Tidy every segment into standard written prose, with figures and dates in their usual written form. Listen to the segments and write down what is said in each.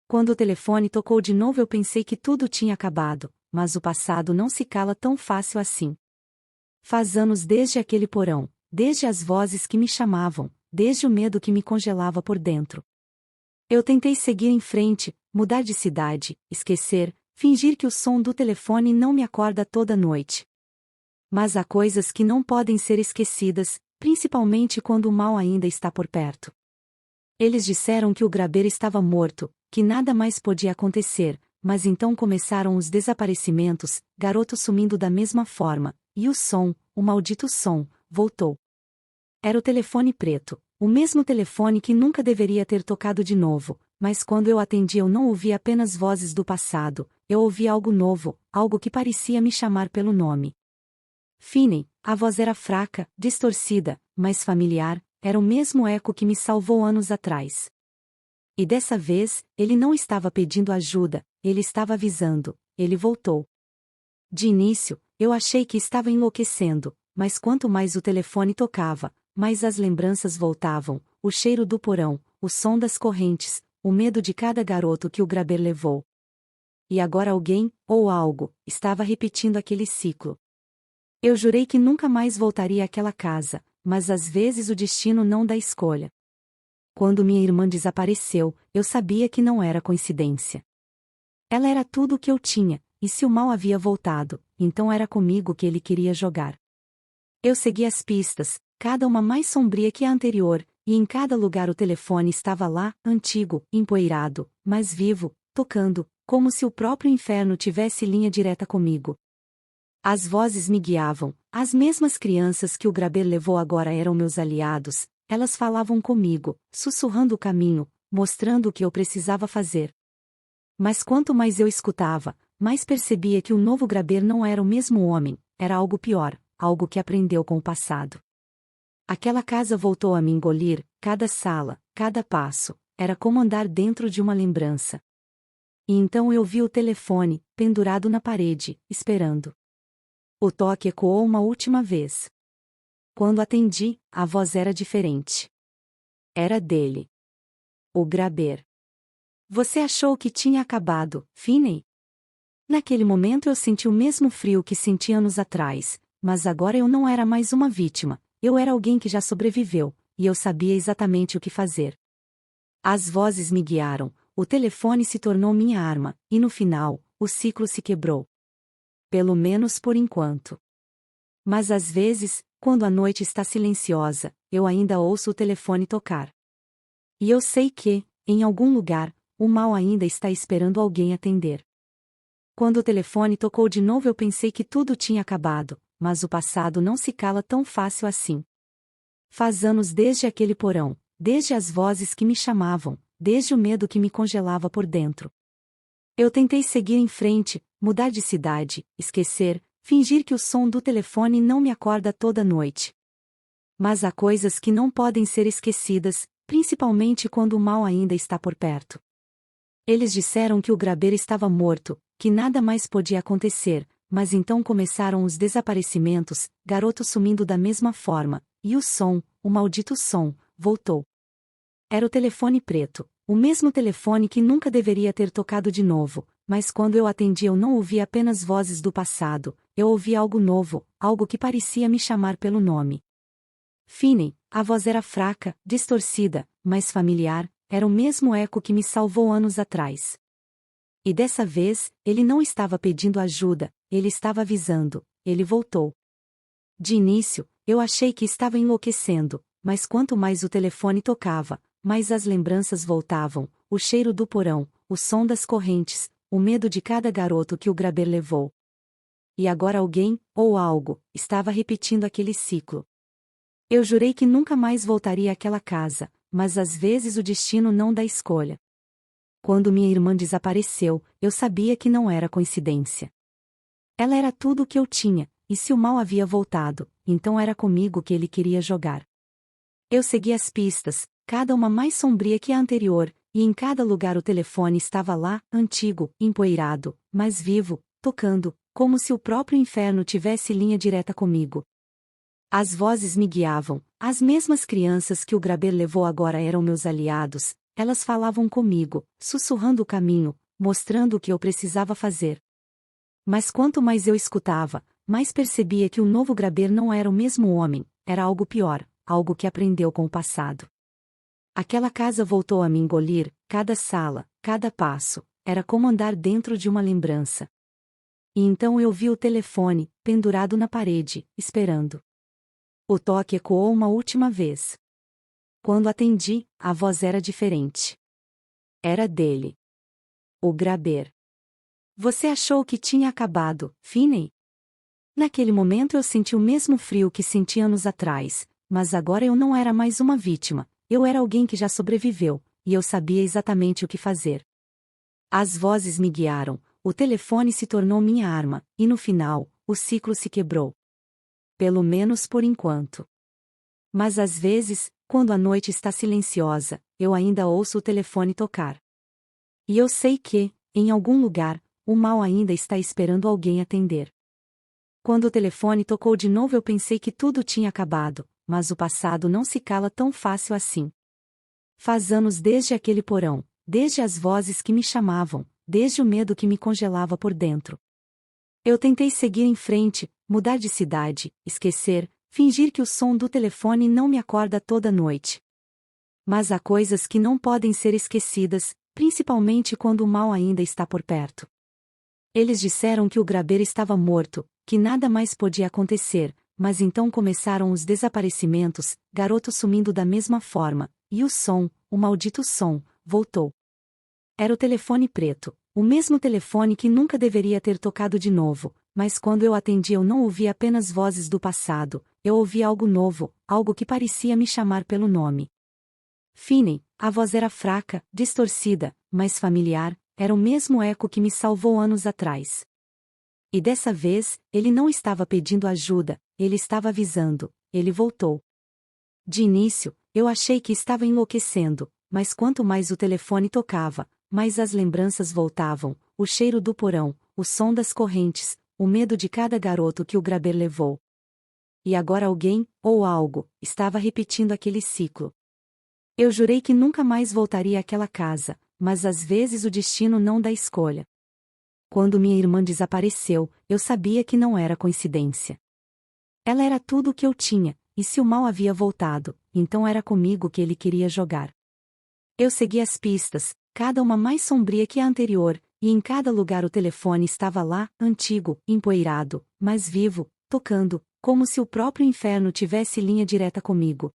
Quando o telefone tocou de novo eu pensei que tudo tinha acabado, mas o passado não se cala tão fácil assim. Faz anos desde aquele porão, desde as vozes que me chamavam, desde o medo que me congelava por dentro. Eu tentei seguir em frente, mudar de cidade, esquecer, fingir que o som do telefone não me acorda toda noite. Mas há coisas que não podem ser esquecidas, principalmente quando o mal ainda está por perto. Eles disseram que o grabeiro estava morto, que nada mais podia acontecer, mas então começaram os desaparecimentos, garotos sumindo da mesma forma, e o som, o maldito som, voltou. Era o telefone preto, o mesmo telefone que nunca deveria ter tocado de novo, mas quando eu atendi eu não ouvi apenas vozes do passado, eu ouvi algo novo, algo que parecia me chamar pelo nome. Finney, a voz era fraca, distorcida, mas familiar, era o mesmo eco que me salvou anos atrás. E dessa vez, ele não estava pedindo ajuda, ele estava avisando, ele voltou. De início, eu achei que estava enlouquecendo, mas quanto mais o telefone tocava, mais as lembranças voltavam, o cheiro do porão, o som das correntes, o medo de cada garoto que o grabeiro levou. E agora alguém, ou algo, estava repetindo aquele ciclo. Eu jurei que nunca mais voltaria àquela casa, mas às vezes o destino não dá escolha. Quando minha irmã desapareceu, eu sabia que não era coincidência. Ela era tudo o que eu tinha, e se o mal havia voltado, então era comigo que ele queria jogar. Eu segui as pistas, cada uma mais sombria que a anterior, e em cada lugar o telefone estava lá, antigo, empoeirado, mas vivo, tocando, como se o próprio inferno tivesse linha direta comigo. As vozes me guiavam, as mesmas crianças que o grabeiro levou agora eram meus aliados, elas falavam comigo, sussurrando o caminho, mostrando o que eu precisava fazer. Mas quanto mais eu escutava, mais percebia que o novo grabeiro não era o mesmo homem, era algo pior, algo que aprendeu com o passado. Aquela casa voltou a me engolir, cada sala, cada passo, era como andar dentro de uma lembrança. E então eu vi o telefone, pendurado na parede, esperando. O toque ecoou uma última vez. Quando atendi, a voz era diferente. Era dele. O grabeiro. Você achou que tinha acabado, Finney? Naquele momento eu senti o mesmo frio que senti anos atrás, mas agora eu não era mais uma vítima, eu era alguém que já sobreviveu, e eu sabia exatamente o que fazer. As vozes me guiaram, o telefone se tornou minha arma, e no final, o ciclo se quebrou. Pelo menos por enquanto. Mas às vezes, quando a noite está silenciosa, eu ainda ouço o telefone tocar. E eu sei que, em algum lugar, o mal ainda está esperando alguém atender. Quando o telefone tocou de novo eu pensei que tudo tinha acabado, mas o passado não se cala tão fácil assim. Faz anos desde aquele porão, desde as vozes que me chamavam, desde o medo que me congelava por dentro. Eu tentei seguir em frente, mudar de cidade, esquecer, fingir que o som do telefone não me acorda toda noite. Mas há coisas que não podem ser esquecidas, principalmente quando o mal ainda está por perto. Eles disseram que o grabeiro estava morto, que nada mais podia acontecer, mas então começaram os desaparecimentos, garotos sumindo da mesma forma, e o som, o maldito som, voltou. Era o telefone preto, o mesmo telefone que nunca deveria ter tocado de novo, mas quando eu atendi eu não ouvi apenas vozes do passado, eu ouvi algo novo, algo que parecia me chamar pelo nome. Finney, a voz era fraca, distorcida, mas familiar, era o mesmo eco que me salvou anos atrás. E dessa vez, ele não estava pedindo ajuda, ele estava avisando, ele voltou. De início, eu achei que estava enlouquecendo, mas quanto mais o telefone tocava, mais as lembranças voltavam, o cheiro do porão, o som das correntes, o medo de cada garoto que o grabeiro levou. E agora alguém, ou algo, estava repetindo aquele ciclo. Eu jurei que nunca mais voltaria àquela casa, mas às vezes o destino não dá escolha. Quando minha irmã desapareceu, eu sabia que não era coincidência. Ela era tudo o que eu tinha, e se o mal havia voltado, então era comigo que ele queria jogar. Eu segui as pistas, cada uma mais sombria que a anterior, e em cada lugar o telefone estava lá, antigo, empoeirado, mas vivo, tocando, como se o próprio inferno tivesse linha direta comigo. As vozes me guiavam, as mesmas crianças que o grabeiro levou agora eram meus aliados, elas falavam comigo, sussurrando o caminho, mostrando o que eu precisava fazer. Mas quanto mais eu escutava, mais percebia que o novo Graber não era o mesmo homem, era algo pior, algo que aprendeu com o passado. Aquela casa voltou a me engolir, cada sala, cada passo, era como andar dentro de uma lembrança. E então eu vi o telefone, pendurado na parede, esperando. O toque ecoou uma última vez. Quando atendi, a voz era diferente. Era dele. O Graber. Você achou que tinha acabado, Finney? Naquele momento eu senti o mesmo frio que senti anos atrás, mas agora eu não era mais uma vítima, eu era alguém que já sobreviveu, e eu sabia exatamente o que fazer. As vozes me guiaram, o telefone se tornou minha arma, e no final, o ciclo se quebrou. Pelo menos por enquanto. Mas às vezes, quando a noite está silenciosa, eu ainda ouço o telefone tocar. E eu sei que, em algum lugar, o mal ainda está esperando alguém atender. Quando o telefone tocou de novo eu pensei que tudo tinha acabado, mas o passado não se cala tão fácil assim. Faz anos desde aquele porão, desde as vozes que me chamavam, desde o medo que me congelava por dentro. Eu tentei seguir em frente, mudar de cidade, esquecer, fingir que o som do telefone não me acorda toda noite. Mas há coisas que não podem ser esquecidas, principalmente quando o mal ainda está por perto. Eles disseram que o Graber estava morto, que nada mais podia acontecer, mas então começaram os desaparecimentos, garotos sumindo da mesma forma, e o som, o maldito som, voltou. Era o telefone preto, o mesmo telefone que nunca deveria ter tocado de novo, mas quando eu atendi eu não ouvi apenas vozes do passado, eu ouvi algo novo, algo que parecia me chamar pelo nome. Finney, a voz era fraca, distorcida, mas familiar, era o mesmo eco que me salvou anos atrás. E dessa vez, ele não estava pedindo ajuda, ele estava avisando, ele voltou. De início, eu achei que estava enlouquecendo, mas quanto mais o telefone tocava, mais as lembranças voltavam, o cheiro do porão, o som das correntes, o medo de cada garoto que o Graber levou. E agora alguém, ou algo, estava repetindo aquele ciclo. Eu jurei que nunca mais voltaria àquela casa, mas às vezes o destino não dá escolha. Quando minha irmã desapareceu, eu sabia que não era coincidência. Ela era tudo o que eu tinha, e se o mal havia voltado, então era comigo que ele queria jogar. Eu segui as pistas, cada uma mais sombria que a anterior, e em cada lugar o telefone estava lá, antigo, empoeirado, mas vivo, tocando, como se o próprio inferno tivesse linha direta comigo.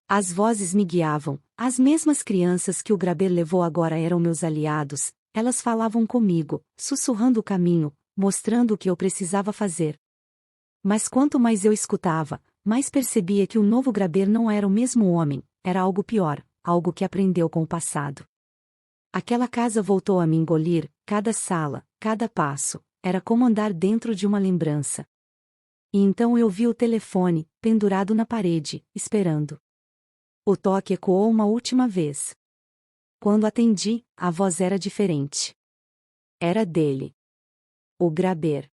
As vozes me guiavam, as mesmas crianças que o Graber levou agora eram meus aliados, elas falavam comigo, sussurrando o caminho, mostrando o que eu precisava fazer. Mas quanto mais eu escutava, mais percebia que o novo Graber não era o mesmo homem, era algo pior, algo que aprendeu com o passado. Aquela casa voltou a me engolir, cada sala, cada passo, era como andar dentro de uma lembrança. E então eu vi o telefone, pendurado na parede, esperando. O toque ecoou uma última vez. Quando atendi, a voz era diferente. Era dele. O Graber.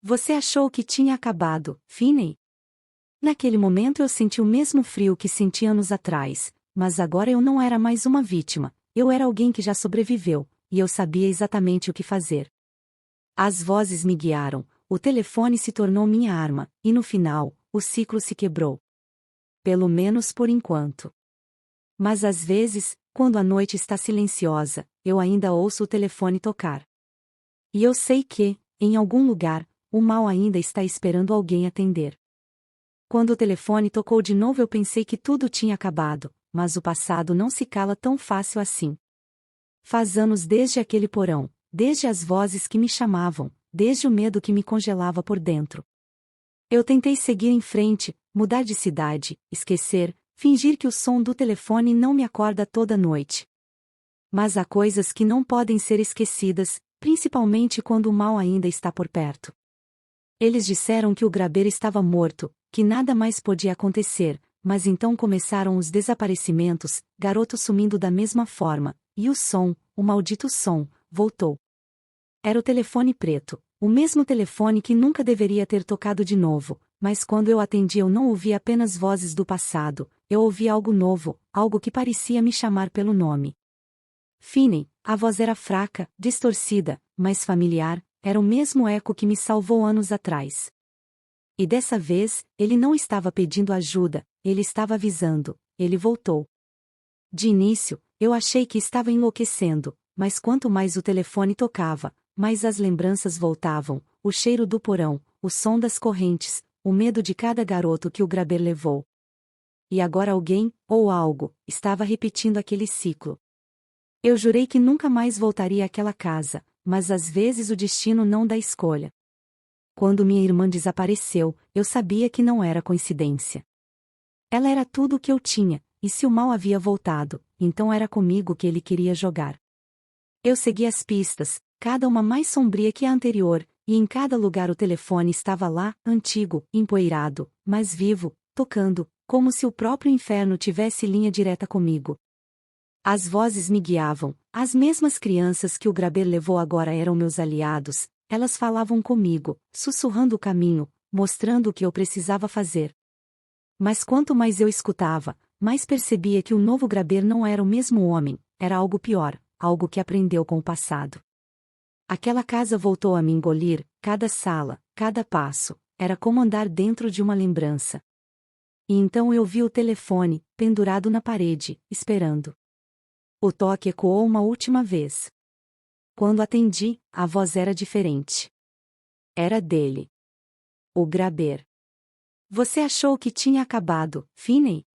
Você achou que tinha acabado, Finney? Naquele momento eu senti o mesmo frio que senti anos atrás, mas agora eu não era mais uma vítima, eu era alguém que já sobreviveu, e eu sabia exatamente o que fazer. As vozes me guiaram, o telefone se tornou minha arma, e no final, o ciclo se quebrou. Pelo menos por enquanto. Mas às vezes, quando a noite está silenciosa, eu ainda ouço o telefone tocar. E eu sei que, em algum lugar, o mal ainda está esperando alguém atender. Quando o telefone tocou de novo eu pensei que tudo tinha acabado, mas o passado não se cala tão fácil assim. Faz anos desde aquele porão, desde as vozes que me chamavam, desde o medo que me congelava por dentro. Eu tentei seguir em frente, mudar de cidade, esquecer, fingir que o som do telefone não me acorda toda noite. Mas há coisas que não podem ser esquecidas, principalmente quando o mal ainda está por perto. Eles disseram que o Graber estava morto, que nada mais podia acontecer, mas então começaram os desaparecimentos, garotos sumindo da mesma forma, e o som, o maldito som, voltou. Era o telefone preto, o mesmo telefone que nunca deveria ter tocado de novo, mas quando eu atendi eu não ouvi apenas vozes do passado, eu ouvi algo novo, algo que parecia me chamar pelo nome. Finney, a voz era fraca, distorcida, mas familiar, era o mesmo eco que me salvou anos atrás. E dessa vez, ele não estava pedindo ajuda, ele estava avisando, ele voltou. De início, eu achei que estava enlouquecendo, mas quanto mais o telefone tocava, mais as lembranças voltavam, o cheiro do porão, o som das correntes, o medo de cada garoto que o Graber levou. E agora alguém, ou algo, estava repetindo aquele ciclo. Eu jurei que nunca mais voltaria àquela casa, mas às vezes o destino não dá escolha. Quando minha irmã desapareceu, eu sabia que não era coincidência. Ela era tudo o que eu tinha, e se o mal havia voltado, então era comigo que ele queria jogar. Eu segui as pistas, cada uma mais sombria que a anterior, e em cada lugar o telefone estava lá, antigo, empoeirado, mas vivo, tocando, como se o próprio inferno tivesse linha direta comigo. As vozes me guiavam, as mesmas crianças que o Graber levou agora eram meus aliados, elas falavam comigo, sussurrando o caminho, mostrando o que eu precisava fazer. Mas quanto mais eu escutava, mais percebia que o novo Graber não era o mesmo homem, era algo pior, algo que aprendeu com o passado. Aquela casa voltou a me engolir, cada sala, cada passo, era como andar dentro de uma lembrança. E então eu vi o telefone, pendurado na parede, esperando. O toque ecoou uma última vez. Quando atendi, a voz era diferente. Era dele. O Graber. Você achou que tinha acabado, Finney?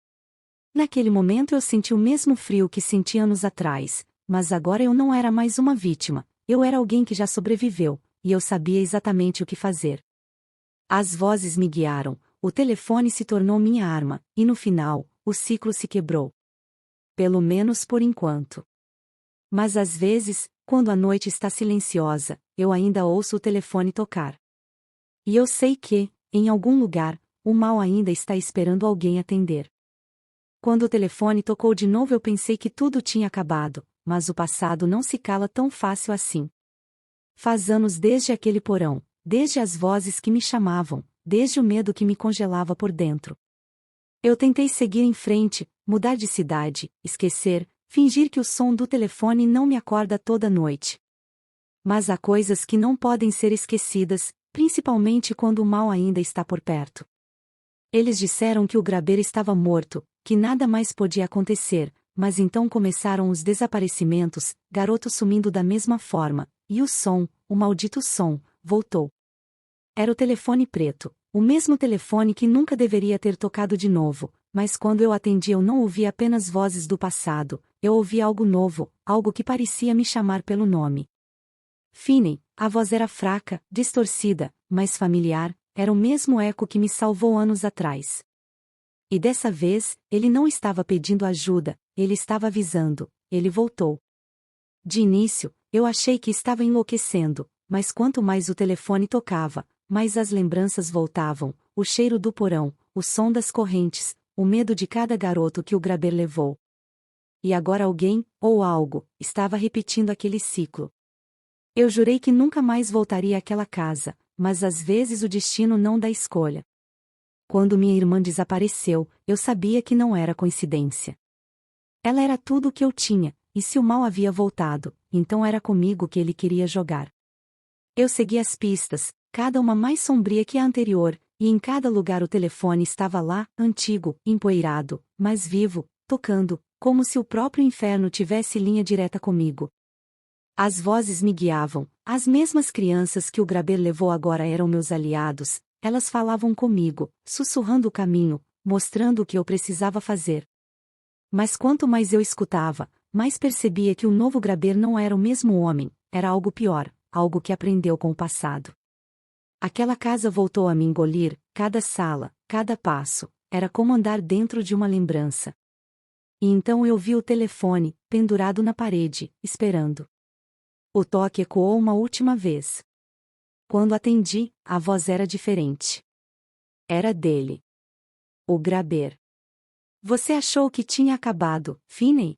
Naquele momento eu senti o mesmo frio que senti anos atrás, mas agora eu não era mais uma vítima, eu era alguém que já sobreviveu, e eu sabia exatamente o que fazer. As vozes me guiaram, o telefone se tornou minha arma, e no final, o ciclo se quebrou. Pelo menos por enquanto. Mas às vezes, quando a noite está silenciosa, eu ainda ouço o telefone tocar. E eu sei que, em algum lugar, o mal ainda está esperando alguém atender. Quando o telefone tocou de novo eu pensei que tudo tinha acabado, mas o passado não se cala tão fácil assim. Faz anos desde aquele porão, desde as vozes que me chamavam, desde o medo que me congelava por dentro. Eu tentei seguir em frente, mudar de cidade, esquecer, fingir que o som do telefone não me acorda toda noite. Mas há coisas que não podem ser esquecidas, principalmente quando o mal ainda está por perto. Eles disseram que o Graber estava morto, que nada mais podia acontecer, mas então começaram os desaparecimentos, garotos sumindo da mesma forma, e o som, o maldito som, voltou. Era o telefone preto, o mesmo telefone que nunca deveria ter tocado de novo, mas quando eu atendi eu não ouvi apenas vozes do passado, eu ouvi algo novo, algo que parecia me chamar pelo nome. Finney, a voz era fraca, distorcida, mas familiar, era o mesmo eco que me salvou anos atrás. E dessa vez, ele não estava pedindo ajuda, ele estava avisando, ele voltou. De início, eu achei que estava enlouquecendo, mas quanto mais o telefone tocava, mais as lembranças voltavam, o cheiro do porão, o som das correntes, o medo de cada garoto que o Graber levou. E agora alguém, ou algo, estava repetindo aquele ciclo. Eu jurei que nunca mais voltaria àquela casa, mas às vezes o destino não dá escolha. Quando minha irmã desapareceu, eu sabia que não era coincidência. Ela era tudo o que eu tinha, e se o mal havia voltado, então era comigo que ele queria jogar. Eu segui as pistas, cada uma mais sombria que a anterior, e em cada lugar o telefone estava lá, antigo, empoeirado, mas vivo, tocando, como se o próprio inferno tivesse linha direta comigo. As vozes me guiavam, as mesmas crianças que o Graber levou agora eram meus aliados, elas falavam comigo, sussurrando o caminho, mostrando o que eu precisava fazer. Mas quanto mais eu escutava, mais percebia que o novo Graber não era o mesmo homem, era algo pior, algo que aprendeu com o passado. Aquela casa voltou a me engolir, cada sala, cada passo, era como andar dentro de uma lembrança. E então eu vi o telefone, pendurado na parede, esperando. O toque ecoou uma última vez. Quando atendi, a voz era diferente. Era dele. O Graber. Você achou que tinha acabado, Finney?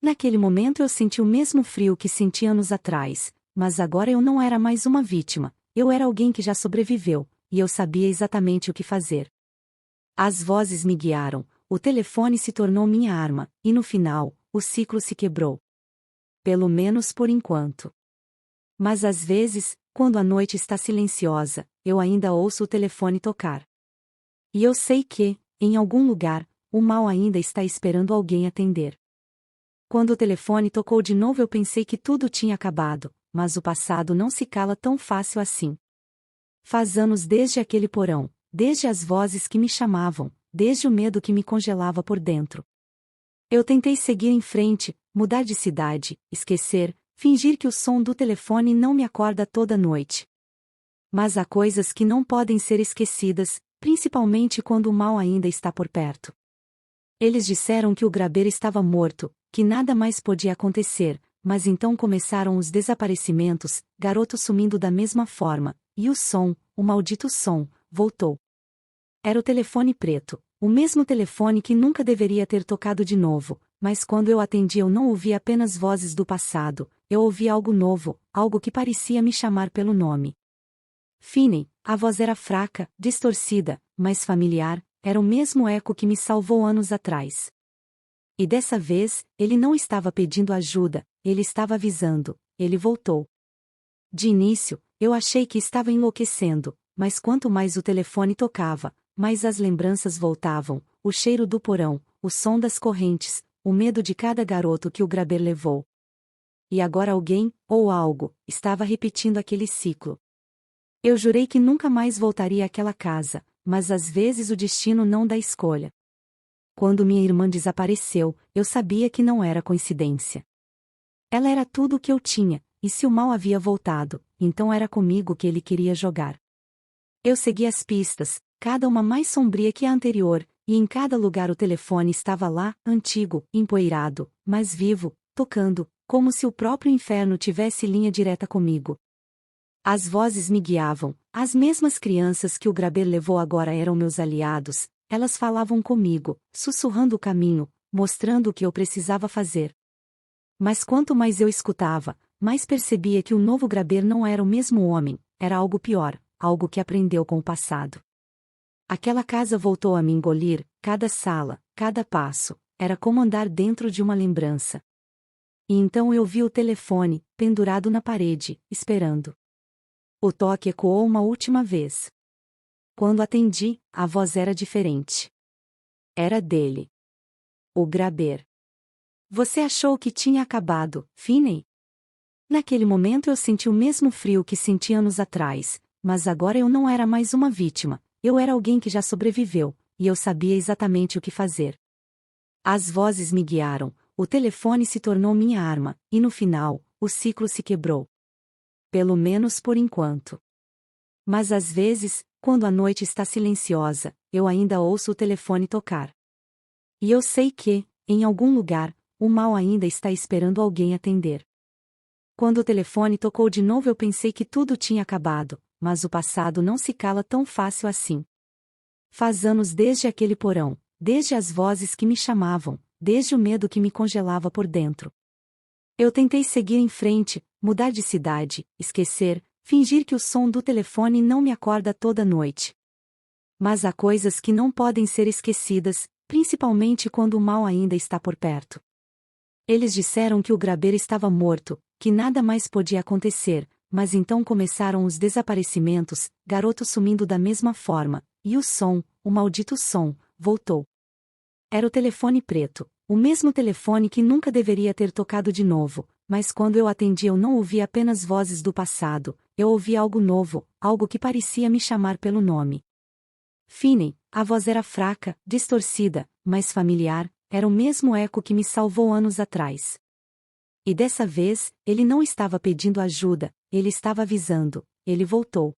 Naquele momento eu senti o mesmo frio que senti anos atrás, mas agora eu não era mais uma vítima, eu era alguém que já sobreviveu, e eu sabia exatamente o que fazer. As vozes me guiaram, o telefone se tornou minha arma, e no final, o ciclo se quebrou. Pelo menos por enquanto. Mas às vezes, quando a noite está silenciosa, eu ainda ouço o telefone tocar. E eu sei que, em algum lugar, o mal ainda está esperando alguém atender. Quando o telefone tocou de novo, eu pensei que tudo tinha acabado, mas o passado não se cala tão fácil assim. Faz anos desde aquele porão, desde as vozes que me chamavam, desde o medo que me congelava por dentro. Eu tentei seguir em frente, mudar de cidade, esquecer, fingir que o som do telefone não me acorda toda noite. Mas há coisas que não podem ser esquecidas, principalmente quando o mal ainda está por perto. Eles disseram que o grabeiro estava morto, que nada mais podia acontecer, mas então começaram os desaparecimentos, garotos sumindo da mesma forma, e o som, o maldito som, voltou. Era o telefone preto, o mesmo telefone que nunca deveria ter tocado de novo, mas quando eu atendi eu não ouvi apenas vozes do passado, eu ouvi algo novo, algo que parecia me chamar pelo nome. Finney, a voz era fraca, distorcida, mas familiar, era o mesmo eco que me salvou anos atrás. E dessa vez, ele não estava pedindo ajuda, ele estava avisando, ele voltou. De início, eu achei que estava enlouquecendo, mas quanto mais o telefone tocava, mais as lembranças voltavam, o cheiro do porão, o som das correntes, o medo de cada garoto que o grabeiro levou. E agora alguém, ou algo, estava repetindo aquele ciclo. Eu jurei que nunca mais voltaria àquela casa, mas às vezes o destino não dá escolha. Quando minha irmã desapareceu, eu sabia que não era coincidência. Ela era tudo o que eu tinha, e se o mal havia voltado, então era comigo que ele queria jogar. Eu segui as pistas, cada uma mais sombria que a anterior, e em cada lugar o telefone estava lá, antigo, empoeirado, mas vivo, tocando, como se o próprio inferno tivesse linha direta comigo. As vozes me guiavam, as mesmas crianças que o grabeiro levou agora eram meus aliados, elas falavam comigo, sussurrando o caminho, mostrando o que eu precisava fazer. Mas quanto mais eu escutava, mais percebia que o novo grabeiro não era o mesmo homem, era algo pior, algo que aprendeu com o passado. Aquela casa voltou a me engolir, cada sala, cada passo, era como andar dentro de uma lembrança. E então eu vi o telefone, pendurado na parede, esperando. O toque ecoou uma última vez. Quando atendi, a voz era diferente. Era dele. O grabeiro. Você achou que tinha acabado, Finney? Naquele momento eu senti o mesmo frio que senti anos atrás, mas agora eu não era mais uma vítima, eu era alguém que já sobreviveu, e eu sabia exatamente o que fazer. As vozes me guiaram, o telefone se tornou minha arma, e no final, o ciclo se quebrou. Pelo menos por enquanto. Mas às vezes, quando a noite está silenciosa, eu ainda ouço o telefone tocar. E eu sei que, em algum lugar, o mal ainda está esperando alguém atender. Quando o telefone tocou de novo eu pensei que tudo tinha acabado, mas o passado não se cala tão fácil assim. Faz anos desde aquele porão, desde as vozes que me chamavam, desde o medo que me congelava por dentro. Eu tentei seguir em frente, mudar de cidade, esquecer, fingir que o som do telefone não me acorda toda noite. Mas há coisas que não podem ser esquecidas, principalmente quando o mal ainda está por perto. Eles disseram que o grabeiro estava morto, que nada mais podia acontecer, mas então começaram os desaparecimentos, garotos sumindo da mesma forma, e o som, o maldito som, voltou. Era o telefone preto, o mesmo telefone que nunca deveria ter tocado de novo, mas quando eu atendi eu não ouvi apenas vozes do passado, eu ouvi algo novo, algo que parecia me chamar pelo nome. Finney, a voz era fraca, distorcida, mas familiar, era o mesmo eco que me salvou anos atrás. E dessa vez, ele não estava pedindo ajuda, ele estava avisando, ele voltou.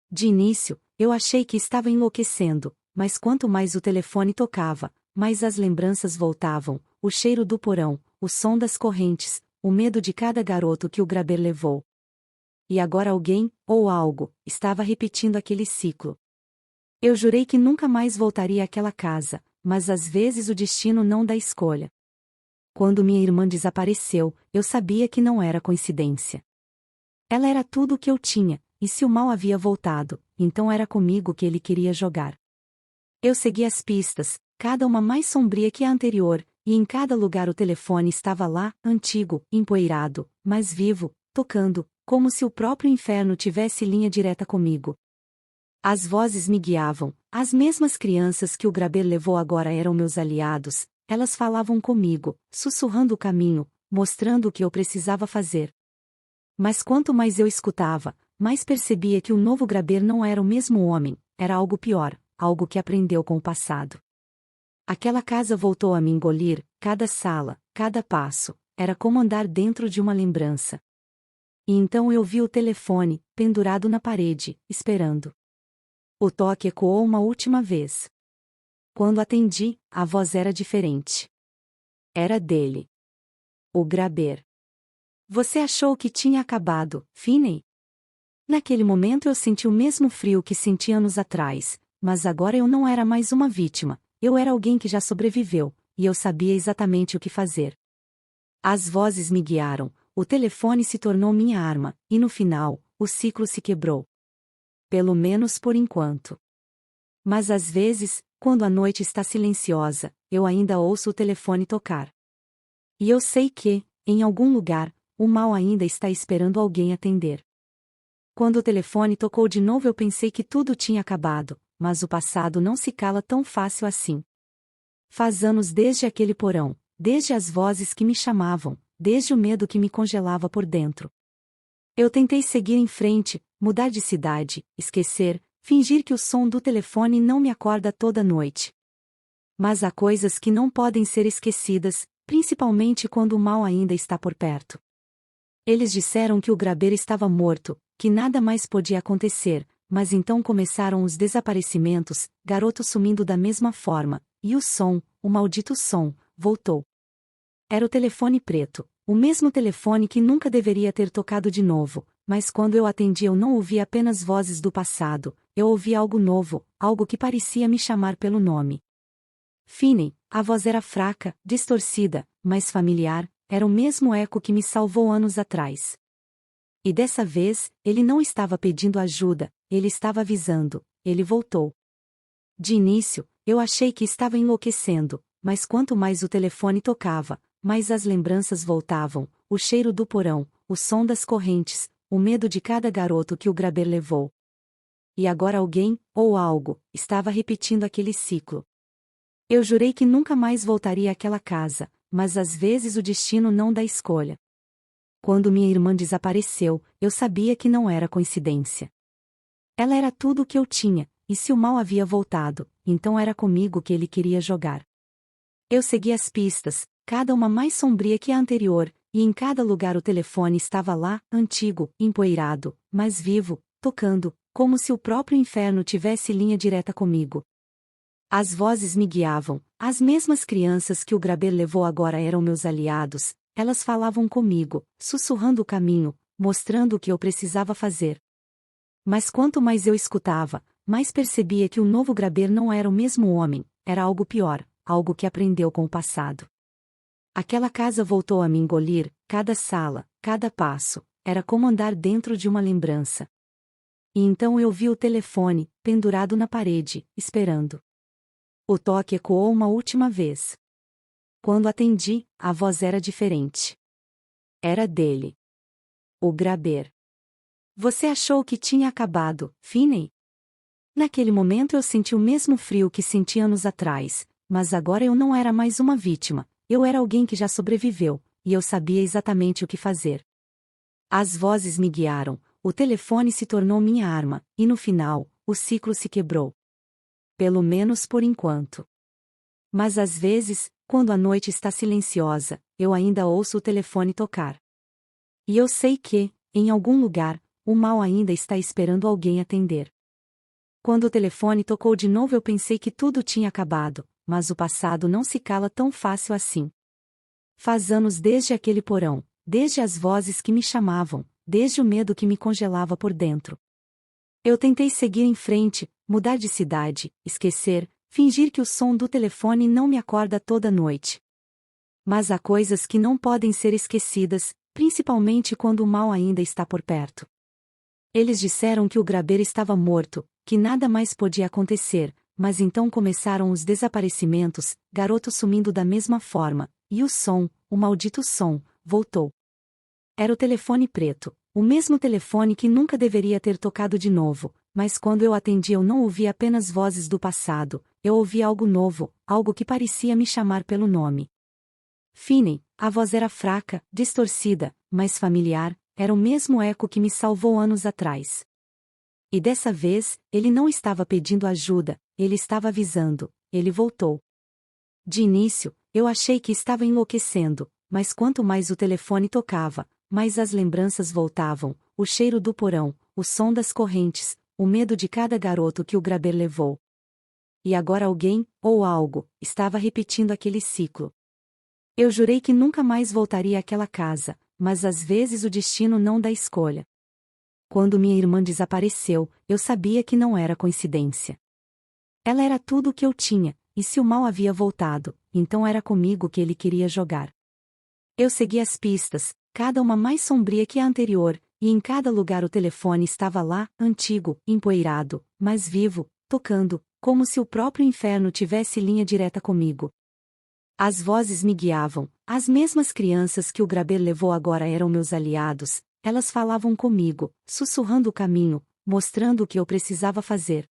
De início, eu achei que estava enlouquecendo, mas quanto mais o telefone tocava, mais as lembranças voltavam, o cheiro do porão, o som das correntes, o medo de cada garoto que o grabeiro levou. E agora alguém, ou algo, estava repetindo aquele ciclo. Eu jurei que nunca mais voltaria àquela casa, mas às vezes o destino não dá escolha. Quando minha irmã desapareceu, eu sabia que não era coincidência. Ela era tudo o que eu tinha, e se o mal havia voltado, então era comigo que ele queria jogar. Eu segui as pistas, cada uma mais sombria que a anterior, e em cada lugar o telefone estava lá, antigo, empoeirado, mas vivo, tocando, como se o próprio inferno tivesse linha direta comigo. As vozes me guiavam, as mesmas crianças que o Graber levou agora eram meus aliados, elas falavam comigo, sussurrando o caminho, mostrando o que eu precisava fazer. Mas quanto mais eu escutava, mais percebia que o novo Graber não era o mesmo homem, era algo pior, algo que aprendeu com o passado. Aquela casa voltou a me engolir, cada sala, cada passo, era como andar dentro de uma lembrança. E então eu vi o telefone, pendurado na parede, esperando. O toque ecoou uma última vez. Quando atendi, a voz era diferente. Era dele. O Graber. Você achou que tinha acabado, Finney? Naquele momento eu senti o mesmo frio que senti anos atrás, mas agora eu não era mais uma vítima, eu era alguém que já sobreviveu, e eu sabia exatamente o que fazer. As vozes me guiaram, o telefone se tornou minha arma, e no final, o ciclo se quebrou. Pelo menos por enquanto. Mas às vezes, quando a noite está silenciosa, eu ainda ouço o telefone tocar. E eu sei que, em algum lugar, o mal ainda está esperando alguém atender. Quando o telefone tocou de novo eu pensei que tudo tinha acabado, mas o passado não se cala tão fácil assim. Faz anos desde aquele porão, desde as vozes que me chamavam, desde o medo que me congelava por dentro. Eu tentei seguir em frente, mudar de cidade, esquecer, fingir que o som do telefone não me acorda toda noite. Mas há coisas que não podem ser esquecidas, principalmente quando o mal ainda está por perto. Eles disseram que o Graber estava morto, que nada mais podia acontecer, mas então começaram os desaparecimentos, garotos sumindo da mesma forma, e o som, o maldito som, voltou. Era o telefone preto, o mesmo telefone que nunca deveria ter tocado de novo, mas quando eu atendi eu não ouvi apenas vozes do passado, eu ouvi algo novo, algo que parecia me chamar pelo nome. Finney, a voz era fraca, distorcida, mas familiar, era o mesmo eco que me salvou anos atrás. E dessa vez, ele não estava pedindo ajuda, ele estava avisando, ele voltou. De início, eu achei que estava enlouquecendo, mas quanto mais o telefone tocava, mais as lembranças voltavam, o cheiro do porão, o som das correntes, o medo de cada garoto que o Graber levou. E agora alguém, ou algo, estava repetindo aquele ciclo. Eu jurei que nunca mais voltaria àquela casa, mas às vezes o destino não dá escolha. Quando minha irmã desapareceu, eu sabia que não era coincidência. Ela era tudo o que eu tinha, e se o mal havia voltado, então era comigo que ele queria jogar. Eu segui as pistas, cada uma mais sombria que a anterior, e em cada lugar o telefone estava lá, antigo, empoeirado, mas vivo, tocando, como se o próprio inferno tivesse linha direta comigo. As vozes me guiavam, as mesmas crianças que o Graber levou agora eram meus aliados, elas falavam comigo, sussurrando o caminho, mostrando o que eu precisava fazer. Mas quanto mais eu escutava, mais percebia que o novo Graber não era o mesmo homem, era algo pior, algo que aprendeu com o passado. Aquela casa voltou a me engolir, cada sala, cada passo, era como andar dentro de uma lembrança. E então eu vi o telefone, pendurado na parede, esperando. O toque ecoou uma última vez. Quando atendi, a voz era diferente. Era dele. O Graber. Você achou que tinha acabado, Finney? Naquele momento eu senti o mesmo frio que senti anos atrás, mas agora eu não era mais uma vítima, eu era alguém que já sobreviveu, e eu sabia exatamente o que fazer. As vozes me guiaram, o telefone se tornou minha arma, e no final, o ciclo se quebrou. Pelo menos por enquanto. Mas às vezes, quando a noite está silenciosa, eu ainda ouço o telefone tocar. E eu sei que, em algum lugar, o mal ainda está esperando alguém atender. Quando o telefone tocou de novo eu pensei que tudo tinha acabado, mas o passado não se cala tão fácil assim. Faz anos desde aquele porão, desde as vozes que me chamavam, desde o medo que me congelava por dentro. Eu tentei seguir em frente, mudar de cidade, esquecer, fingir que o som do telefone não me acorda toda noite. Mas há coisas que não podem ser esquecidas, principalmente quando o mal ainda está por perto. Eles disseram que o Graber estava morto, que nada mais podia acontecer, mas então começaram os desaparecimentos, garoto sumindo da mesma forma, e o som, o maldito som, voltou. Era o telefone preto, o mesmo telefone que nunca deveria ter tocado de novo, mas quando eu atendi eu não ouvi apenas vozes do passado, eu ouvi algo novo, algo que parecia me chamar pelo nome. Finney, a voz era fraca, distorcida, mas familiar, era o mesmo eco que me salvou anos atrás. E dessa vez, ele não estava pedindo ajuda, ele estava avisando, ele voltou. De início, eu achei que estava enlouquecendo, mas quanto mais o telefone tocava, mais as lembranças voltavam, o cheiro do porão, o som das correntes, o medo de cada garoto que o Graber levou. E agora alguém, ou algo, estava repetindo aquele ciclo. Eu jurei que nunca mais voltaria àquela casa, mas às vezes o destino não dá escolha. Quando minha irmã desapareceu, eu sabia que não era coincidência. Ela era tudo o que eu tinha, e se o mal havia voltado, então era comigo que ele queria jogar. Eu segui as pistas, cada uma mais sombria que a anterior, e em cada lugar o telefone estava lá, antigo, empoeirado, mas vivo, tocando, como se o próprio inferno tivesse linha direta comigo. As vozes me guiavam, as mesmas crianças que o Graber levou agora eram meus aliados, elas falavam comigo, sussurrando o caminho, mostrando o que eu precisava fazer.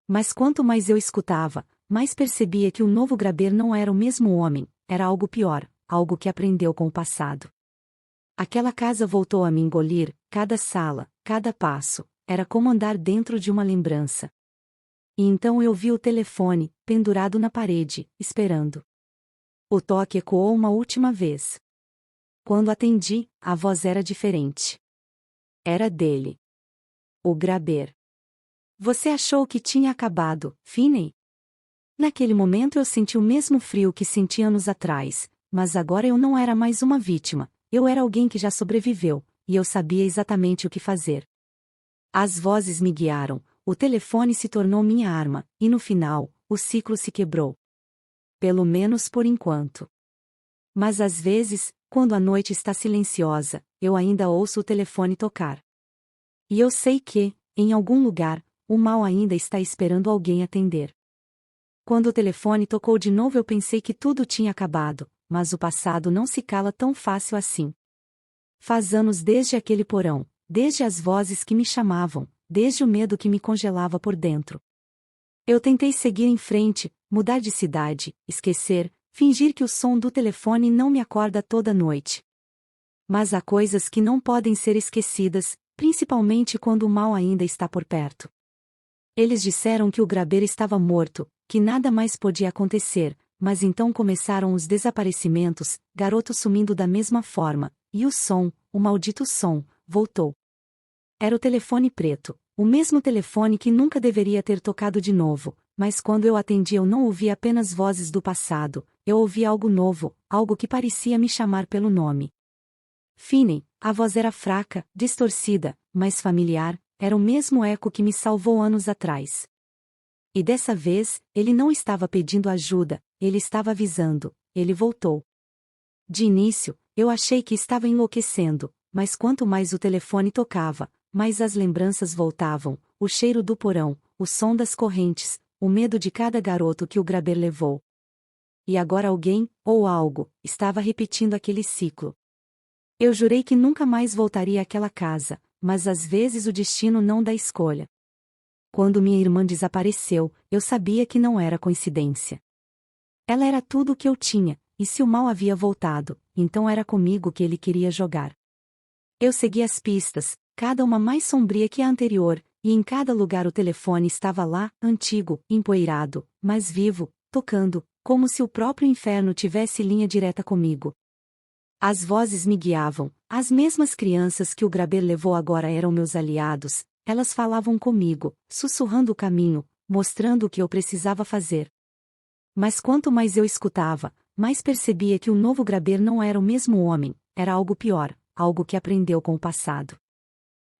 Mas quanto mais eu escutava, mais percebia que o novo Graber não era o mesmo homem, era algo pior, algo que aprendeu com o passado. Aquela casa voltou a me engolir, cada sala, cada passo, era como andar dentro de uma lembrança. E então eu vi o telefone, pendurado na parede, esperando. O toque ecoou uma última vez. Quando atendi, a voz era diferente. Era dele. O Graber. Você achou que tinha acabado, Finney? Naquele momento eu senti o mesmo frio que senti anos atrás, mas agora eu não era mais uma vítima, eu era alguém que já sobreviveu, e eu sabia exatamente o que fazer. As vozes me guiaram, o telefone se tornou minha arma, e no final, o ciclo se quebrou. Pelo menos por enquanto. Mas às vezes, quando a noite está silenciosa, eu ainda ouço o telefone tocar. E eu sei que, em algum lugar, o mal ainda está esperando alguém atender. Quando o telefone tocou de novo eu pensei que tudo tinha acabado, mas o passado não se cala tão fácil assim. Faz anos desde aquele porão, desde as vozes que me chamavam, desde o medo que me congelava por dentro. Eu tentei seguir em frente, mudar de cidade, esquecer, fingir que o som do telefone não me acorda toda noite. Mas há coisas que não podem ser esquecidas, principalmente quando o mal ainda está por perto. Eles disseram que o Graber estava morto, que nada mais podia acontecer, mas então começaram os desaparecimentos, garoto sumindo da mesma forma, e o som, o maldito som, voltou. Era o telefone preto, o mesmo telefone que nunca deveria ter tocado de novo, mas quando eu atendi eu não ouvi apenas vozes do passado, eu ouvi algo novo, algo que parecia me chamar pelo nome. Finney, a voz era fraca, distorcida, mas familiar, era o mesmo eco que me salvou anos atrás. E dessa vez, ele não estava pedindo ajuda, ele estava avisando, ele voltou. De início, eu achei que estava enlouquecendo, mas quanto mais o telefone tocava, mais as lembranças voltavam, o cheiro do porão, o som das correntes, o medo de cada garoto que o Graber levou. E agora alguém, ou algo, estava repetindo aquele ciclo. Eu jurei que nunca mais voltaria àquela casa, mas às vezes o destino não dá escolha. Quando minha irmã desapareceu, eu sabia que não era coincidência. Ela era tudo o que eu tinha, e se o mal havia voltado, então era comigo que ele queria jogar. Eu segui as pistas, cada uma mais sombria que a anterior, e em cada lugar o telefone estava lá, antigo, empoeirado, mas vivo, tocando, como se o próprio inferno tivesse linha direta comigo. As vozes me guiavam, as mesmas crianças que o Graber levou agora eram meus aliados, elas falavam comigo, sussurrando o caminho, mostrando o que eu precisava fazer. Mas quanto mais eu escutava, mais percebia que o novo Graber não era o mesmo homem, era algo pior, algo que aprendeu com o passado.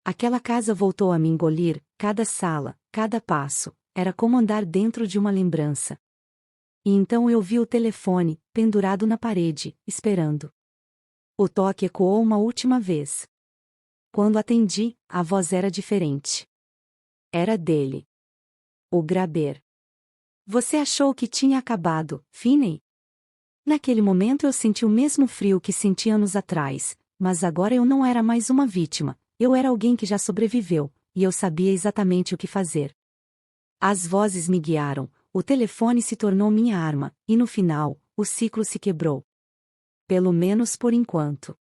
Aquela casa voltou a me engolir, cada sala, cada passo, era como andar dentro de uma lembrança. E então eu vi o telefone, pendurado na parede, esperando. O toque ecoou uma última vez. Quando atendi, a voz era diferente. Era dele. O Graber. Você achou que tinha acabado, Finney? Naquele momento eu senti o mesmo frio que senti anos atrás, mas agora eu não era mais uma vítima, eu era alguém que já sobreviveu, e eu sabia exatamente o que fazer. As vozes me guiaram, o telefone se tornou minha arma, e no final, o ciclo se quebrou. Pelo menos por enquanto.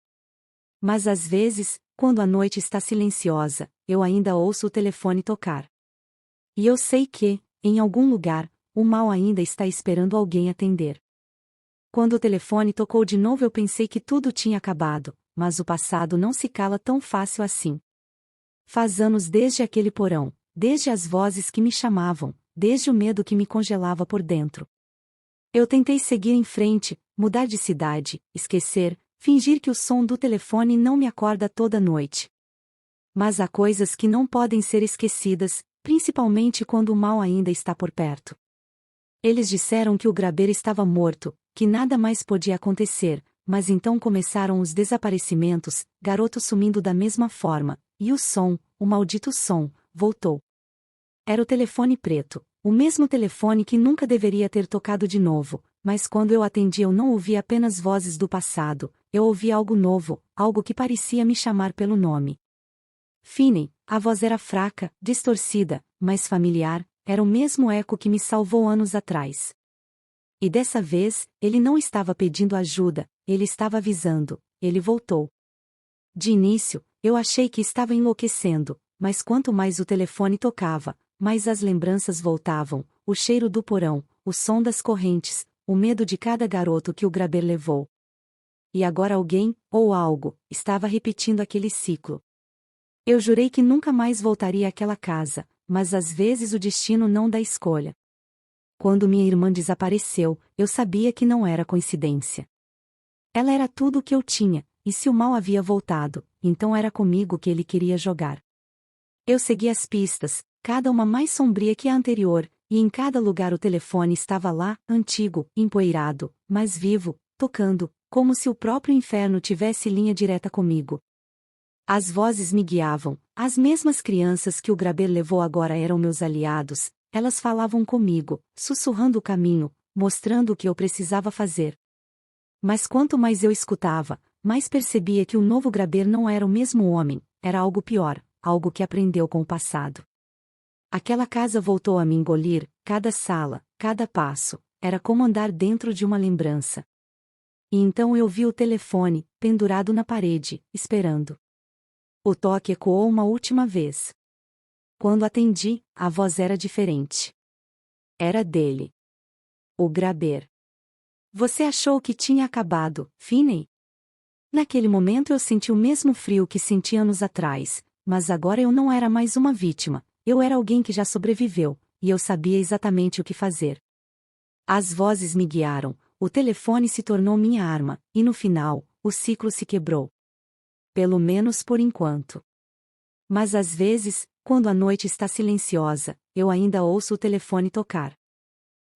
Mas às vezes, quando a noite está silenciosa, eu ainda ouço o telefone tocar. E eu sei que, em algum lugar, o mal ainda está esperando alguém atender. Quando o telefone tocou de novo eu pensei que tudo tinha acabado, mas o passado não se cala tão fácil assim. Faz anos desde aquele porão, desde as vozes que me chamavam, desde o medo que me congelava por dentro. Eu tentei seguir em frente, mudar de cidade, esquecer, fingir que o som do telefone não me acorda toda noite. Mas há coisas que não podem ser esquecidas, principalmente quando o mal ainda está por perto. Eles disseram que o Graber estava morto, que nada mais podia acontecer, mas então começaram os desaparecimentos, garotos sumindo da mesma forma, e o som, o maldito som, voltou. Era o telefone preto, o mesmo telefone que nunca deveria ter tocado de novo, mas quando eu atendi eu não ouvi apenas vozes do passado, eu ouvi algo novo, algo que parecia me chamar pelo nome. Finney, a voz era fraca, distorcida, mas familiar, era o mesmo eco que me salvou anos atrás. E dessa vez, ele não estava pedindo ajuda, ele estava avisando, ele voltou. De início, eu achei que estava enlouquecendo, mas quanto mais o telefone tocava, mais as lembranças voltavam, o cheiro do porão, o som das correntes, o medo de cada garoto que o Graber levou. E agora alguém, ou algo, estava repetindo aquele ciclo. Eu jurei que nunca mais voltaria àquela casa, mas às vezes o destino não dá escolha. Quando minha irmã desapareceu, eu sabia que não era coincidência. Ela era tudo o que eu tinha, e se o mal havia voltado, então era comigo que ele queria jogar. Eu segui as pistas, cada uma mais sombria que a anterior, e em cada lugar o telefone estava lá, antigo, empoeirado, mas vivo, tocando, como se o próprio inferno tivesse linha direta comigo. As vozes me guiavam, as mesmas crianças que o Graber levou agora eram meus aliados, elas falavam comigo, sussurrando o caminho, mostrando o que eu precisava fazer. Mas quanto mais eu escutava, mais percebia que o novo Graber não era o mesmo homem, era algo pior, algo que aprendeu com o passado. Aquela casa voltou a me engolir, cada sala, cada passo, era como andar dentro de uma lembrança. E então eu vi o telefone, pendurado na parede, esperando. O toque ecoou uma última vez. Quando atendi, a voz era diferente. Era dele. O Graber. Você achou que tinha acabado, Finney? Naquele momento eu senti o mesmo frio que senti anos atrás, mas agora eu não era mais uma vítima, eu era alguém que já sobreviveu, e eu sabia exatamente o que fazer. As vozes me guiaram, o telefone se tornou minha arma, e no final, o ciclo se quebrou. Pelo menos por enquanto. Mas às vezes, quando a noite está silenciosa, eu ainda ouço o telefone tocar.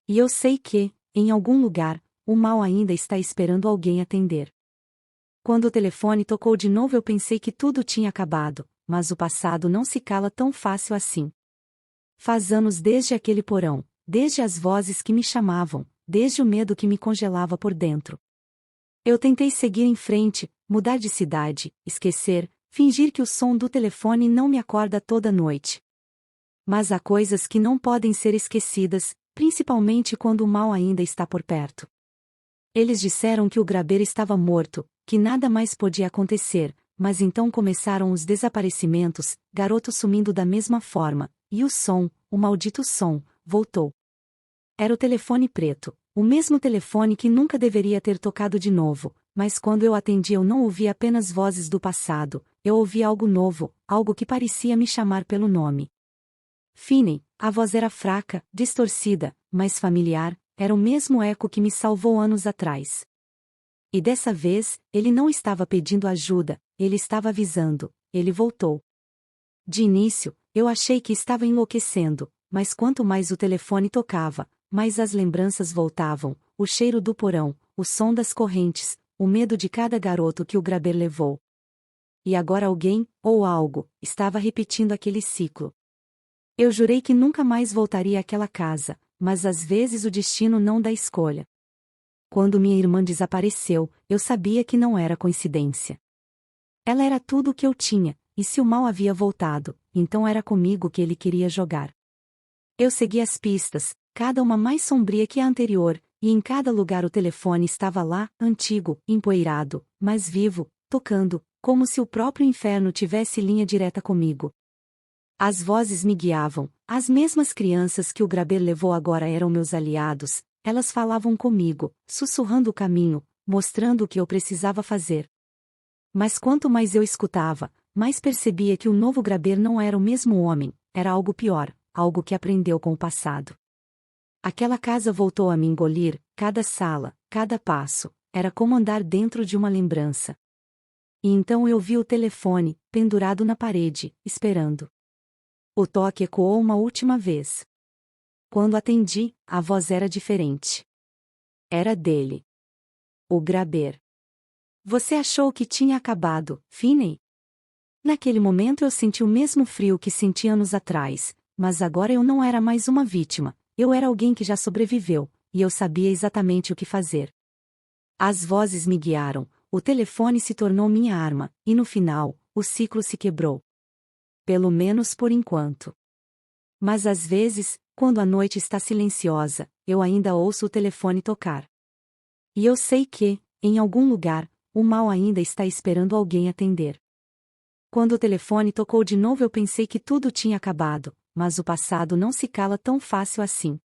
E eu sei que, em algum lugar, o mal ainda está esperando alguém atender. Quando o telefone tocou de novo eu pensei que tudo tinha acabado, mas o passado não se cala tão fácil assim. Faz anos desde aquele porão, desde as vozes que me chamavam, desde o medo que me congelava por dentro. Eu tentei seguir em frente, mudar de cidade, esquecer, fingir que o som do telefone não me acorda toda noite. Mas há coisas que não podem ser esquecidas, principalmente quando o mal ainda está por perto. Eles disseram que o Graber estava morto, que nada mais podia acontecer, mas então começaram os desaparecimentos, garotos sumindo da mesma forma, e o som, o maldito som, voltou. Era o telefone preto, o mesmo telefone que nunca deveria ter tocado de novo, mas quando eu atendi eu não ouvi apenas vozes do passado, eu ouvi algo novo, algo que parecia me chamar pelo nome. Finney, a voz era fraca, distorcida, mas familiar, era o mesmo eco que me salvou anos atrás. E dessa vez, ele não estava pedindo ajuda, ele estava avisando, ele voltou. De início, eu achei que estava enlouquecendo, mas quanto mais o telefone tocava, mais as lembranças voltavam, o cheiro do porão, o som das correntes, o medo de cada garoto que o Graber levou. E agora alguém, ou algo, estava repetindo aquele ciclo. Eu jurei que nunca mais voltaria àquela casa, mas às vezes o destino não dá escolha. Quando minha irmã desapareceu, eu sabia que não era coincidência. Ela era tudo o que eu tinha, e se o mal havia voltado, então era comigo que ele queria jogar. Eu segui as pistas, cada uma mais sombria que a anterior, e em cada lugar o telefone estava lá, antigo, empoeirado, mas vivo, tocando, como se o próprio inferno tivesse linha direta comigo. As vozes me guiavam, as mesmas crianças que o Graber levou agora eram meus aliados, elas falavam comigo, sussurrando o caminho, mostrando o que eu precisava fazer. Mas quanto mais eu escutava, mais percebia que o novo Graber não era o mesmo homem, era algo pior, algo que aprendeu com o passado. Aquela casa voltou a me engolir, cada sala, cada passo, era como andar dentro de uma lembrança. E então eu vi o telefone, pendurado na parede, esperando. O toque ecoou uma última vez. Quando atendi, a voz era diferente. Era dele. O Graber. Você achou que tinha acabado, Finney? Naquele momento eu senti o mesmo frio que senti anos atrás, mas agora eu não era mais uma vítima, eu era alguém que já sobreviveu, e eu sabia exatamente o que fazer. As vozes me guiaram, o telefone se tornou minha arma, e no final, o ciclo se quebrou. Pelo menos por enquanto. Mas às vezes, quando a noite está silenciosa, eu ainda ouço o telefone tocar. E eu sei que, em algum lugar, o mal ainda está esperando alguém atender. Quando o telefone tocou de novo eu pensei que tudo tinha acabado, mas o passado não se cala tão fácil assim.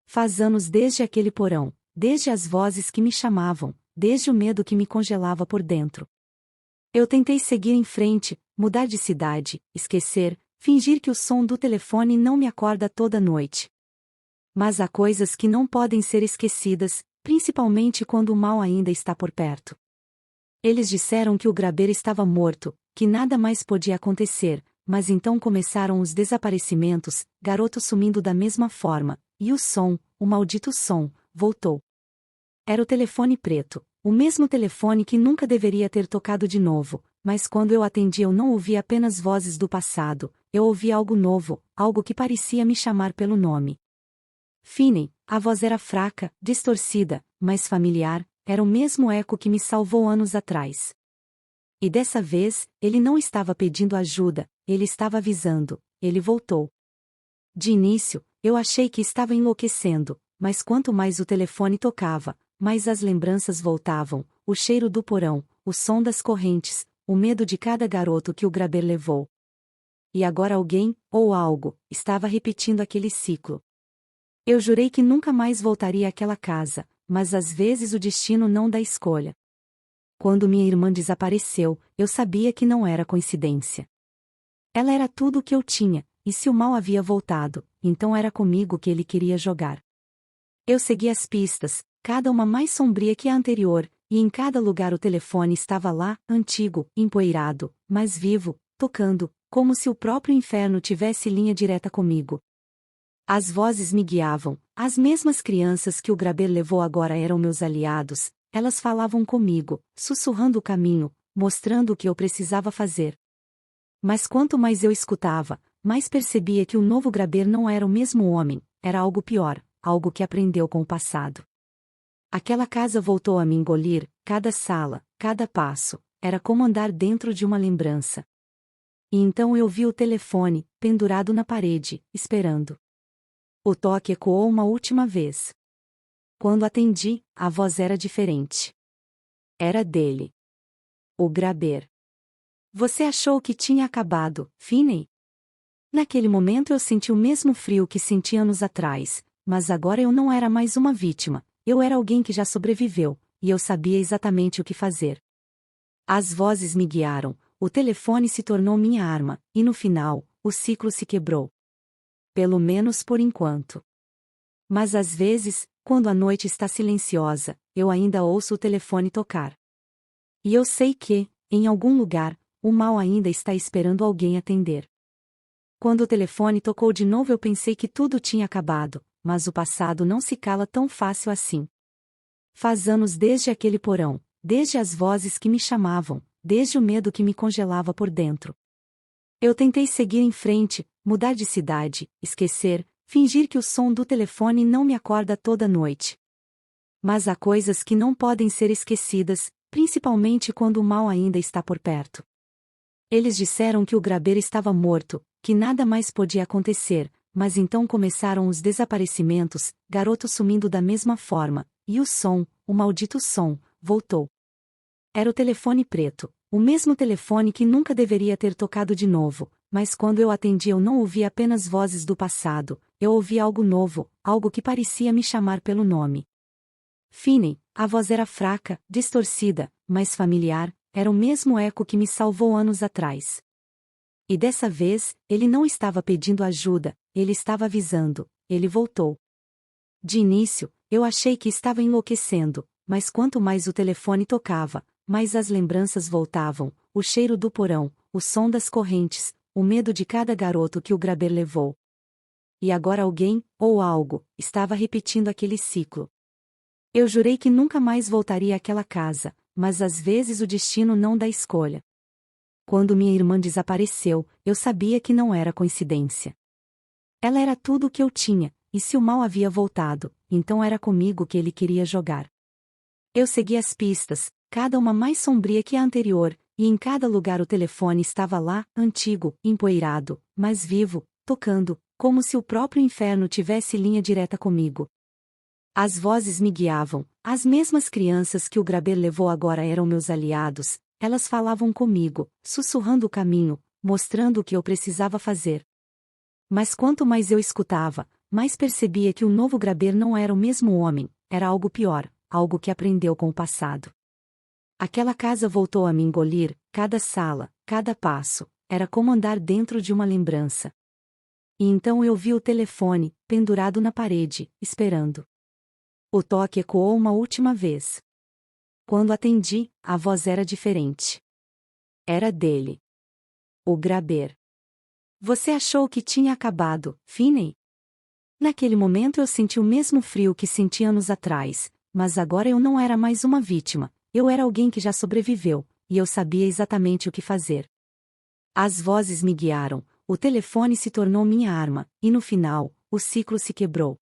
Faz anos desde aquele porão, desde as vozes que me chamavam, desde o medo que me congelava por dentro. Eu tentei seguir em frente, mudar de cidade, esquecer, fingir que o som do telefone não me acorda toda noite. Mas há coisas que não podem ser esquecidas, principalmente quando o mal ainda está por perto. Eles disseram que o Graber estava morto, que nada mais podia acontecer, mas então começaram os desaparecimentos, garotos sumindo da mesma forma, e o som, o maldito som, voltou. Era o telefone preto, o mesmo telefone que nunca deveria ter tocado de novo, mas quando eu atendi eu não ouvi apenas vozes do passado, eu ouvi algo novo, algo que parecia me chamar pelo nome. Finney, a voz era fraca, distorcida, mas familiar, era o mesmo eco que me salvou anos atrás. E dessa vez, ele não estava pedindo ajuda, ele estava avisando, ele voltou. De início, eu achei que estava enlouquecendo, mas quanto mais o telefone tocava, mais as lembranças voltavam, o cheiro do porão, o som das correntes, o medo de cada garoto que o Graber levou. E agora alguém, ou algo, estava repetindo aquele ciclo. Eu jurei que nunca mais voltaria àquela casa, mas às vezes o destino não dá escolha. Quando minha irmã desapareceu, eu sabia que não era coincidência. Ela era tudo o que eu tinha, e se o mal havia voltado, então era comigo que ele queria jogar. Eu segui as pistas, cada uma mais sombria que a anterior, e em cada lugar o telefone estava lá, antigo, empoeirado, mas vivo, tocando, como se o próprio inferno tivesse linha direta comigo. As vozes me guiavam, as mesmas crianças que o Graber levou agora eram meus aliados, elas falavam comigo, sussurrando o caminho, mostrando o que eu precisava fazer. Mas quanto mais eu escutava, mais percebia que o novo Graber não era o mesmo homem, era algo pior, algo que aprendeu com o passado. Aquela casa voltou a me engolir, cada sala, cada passo, era como andar dentro de uma lembrança. E então eu vi o telefone, pendurado na parede, esperando. O toque ecoou uma última vez. Quando atendi, a voz era diferente. Era dele. O Graber. Você achou que tinha acabado, Finney? Naquele momento eu senti o mesmo frio que senti anos atrás, mas agora eu não era mais uma vítima, eu era alguém que já sobreviveu, e eu sabia exatamente o que fazer. As vozes me guiaram, o telefone se tornou minha arma, e no final, o ciclo se quebrou. Pelo menos por enquanto. Mas às vezes, quando a noite está silenciosa, eu ainda ouço o telefone tocar. E eu sei que, em algum lugar, o mal ainda está esperando alguém atender. Quando o telefone tocou de novo eu pensei que tudo tinha acabado, mas o passado não se cala tão fácil assim. Faz anos desde aquele porão, desde as vozes que me chamavam, desde o medo que me congelava por dentro. Eu tentei seguir em frente, mudar de cidade, esquecer, fingir que o som do telefone não me acorda toda noite. Mas há coisas que não podem ser esquecidas, principalmente quando o mal ainda está por perto. Eles disseram que o Graber estava morto, que nada mais podia acontecer, mas então começaram os desaparecimentos, garoto sumindo da mesma forma, e o som, o maldito som, voltou. Era o telefone preto, o mesmo telefone que nunca deveria ter tocado de novo, mas quando eu atendi eu não ouvi apenas vozes do passado, eu ouvi algo novo, algo que parecia me chamar pelo nome. Finney, a voz era fraca, distorcida, mas familiar, era o mesmo eco que me salvou anos atrás. E dessa vez, ele não estava pedindo ajuda, ele estava avisando, ele voltou. De início, eu achei que estava enlouquecendo, mas quanto mais o telefone tocava, mais as lembranças voltavam, o cheiro do porão, o som das correntes, o medo de cada garoto que o Graber levou. E agora alguém, ou algo, estava repetindo aquele ciclo. Eu jurei que nunca mais voltaria àquela casa, mas às vezes o destino não dá escolha. Quando minha irmã desapareceu, eu sabia que não era coincidência. Ela era tudo o que eu tinha, e se o mal havia voltado, então era comigo que ele queria jogar. Eu segui as pistas, cada uma mais sombria que a anterior, e em cada lugar o telefone estava lá, antigo, empoeirado, mas vivo, tocando, como se o próprio inferno tivesse linha direta comigo. As vozes me guiavam, as mesmas crianças que o Graber levou agora eram meus aliados, elas falavam comigo, sussurrando o caminho, mostrando o que eu precisava fazer. Mas quanto mais eu escutava, mais percebia que o novo Graber não era o mesmo homem, era algo pior, algo que aprendeu com o passado. Aquela casa voltou a me engolir, cada sala, cada passo, era como andar dentro de uma lembrança. E então eu vi o telefone, pendurado na parede, esperando. O toque ecoou uma última vez. Quando atendi, a voz era diferente. Era dele. O Graber. Você achou que tinha acabado, Finney? Naquele momento eu senti o mesmo frio que senti anos atrás, mas agora eu não era mais uma vítima, eu era alguém que já sobreviveu, e eu sabia exatamente o que fazer. As vozes me guiaram, o telefone se tornou minha arma, e no final, o ciclo se quebrou.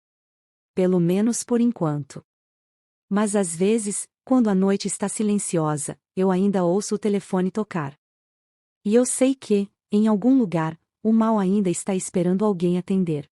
Pelo menos por enquanto. Mas às vezes, quando a noite está silenciosa, eu ainda ouço o telefone tocar. E eu sei que, em algum lugar, o mal ainda está esperando alguém atender.